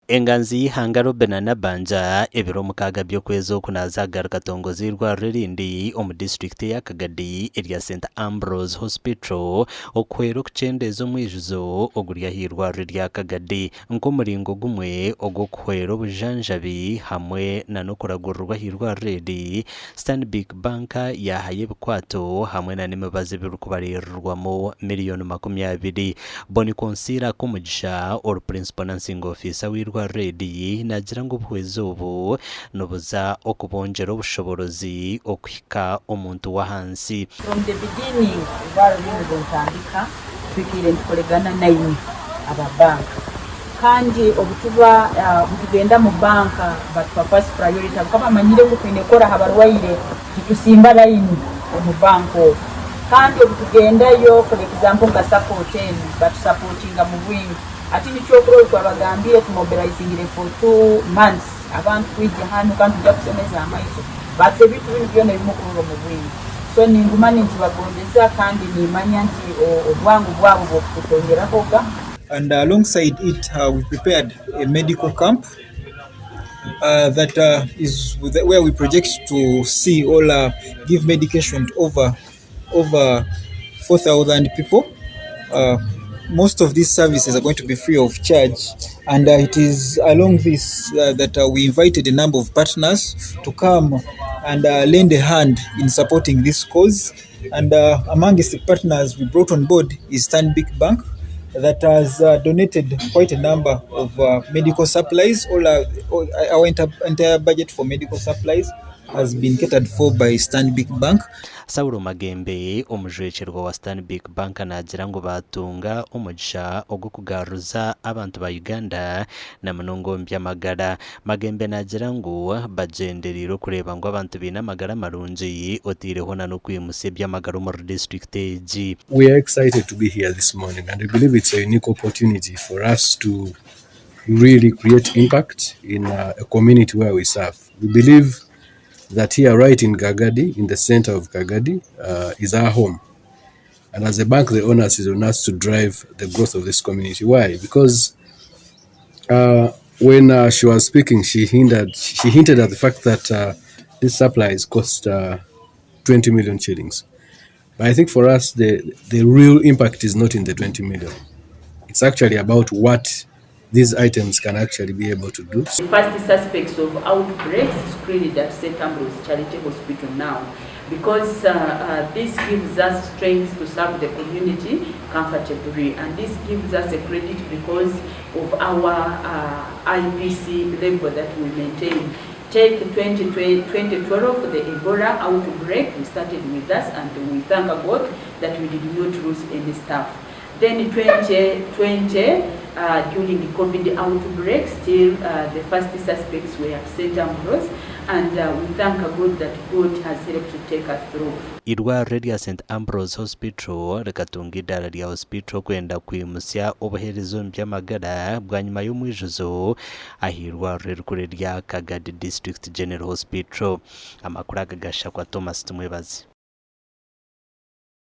Enganzi y'ihanga Benana Banja ebiro mukaga by'okwezi okunazaagara katongozi Eirwariro erindi omu district ya Kagadi erya St Ambrose Hospital okwera okucendeeza omwijuzo oguri ah'Eirwariro rya Kagadi nk'omuringo gumwe ogw'okuhwera obujanjabi hamwe n'okuragurwa ah'Eirwariro eri Stanbic Bank yahaye ebikwato hamwe n'emibazi birikubarirwamu miliyoni 20 Bonikonsira k'omugisha or principal nursing officer w'Eirwariro nagira ngo obuhwezi obu nobuza okubonjera obushoborozi okuhika omuntu wa hansi. From the beginning Eirwariro ntandika twikire ntukolegana naine ababanka kandi obutuba butugenda mu banka batwa first priority kama manyire kukwinekora habarwaire tusimba line mu banko kandi obutugendayo for example nga supporting but supportinga mu bwingi ati nikyokuro twabagambye tumobilizingire for 2 months abantu kwijja hano kandi tujja kusemeza amaiso batse bitu bino byona bimukururo mu bwingi so ningumani nti bagondeza kandi nimanya nti obwangu bwabo bwokutongeraho ga. And alongside it we prepared a medical camp that is where we project to see all give medication to over 4,000 people. Most of these services are going to be free of charge, and it is along this that we invited a number of partners to come and lend a hand in supporting this cause. And amongst the partners we brought on board is Stanbic Bank that has donated quite a number of medical supplies. All our entire budget for medical supplies has been catered for by Stanbic Bank. Sauro Magembe omujwecherwa wa Stanbic Bank nagira ngo batunga omugisha ogukugaruza abantu ba Uganda na munongo by'amagara. Magembe nagira ngo bagenderiro kureba ngo abantu bina amagara marungi otireho na no kwimusa by'amagara mu district egi. We are excited to be here this morning, and I believe it's a unique opportunity for us to really create impact in a community where we serve. We believe that here right in Kagadi, in the center of Kagadi, is our home. And as a bank, the onus is on us to drive the growth of this community. Why? Because when she was speaking, she hinted at the fact that these supplies cost 20 million shillings. But I think for us, the real impact is not in the 20 million. It's actually about what these items can actually be able to do. The first suspects of outbreaks screened at St Ambrose Charity Hospital now, because this gives us strength to serve the community comfortably, and this gives us a credit because of our IPC level that we maintain. Take 2012, the Ebola outbreak, we started with us, and we thank God that we did not lose any staff. Then 2020, during the COVID outbreak, still the first suspects were at St Ambrose, and we thank God that God has helped to take us through. Eirwariro rya St Ambrose Hospital rikatunga idara rya hospital kwenda kwimusya obuherezo by'amagara bwa nyuma y'omwijuzo ah'Eirwariro rikuru rya Kagadi District General Hospital. Amakuru agagasha kwa Thomas Tumwebazi.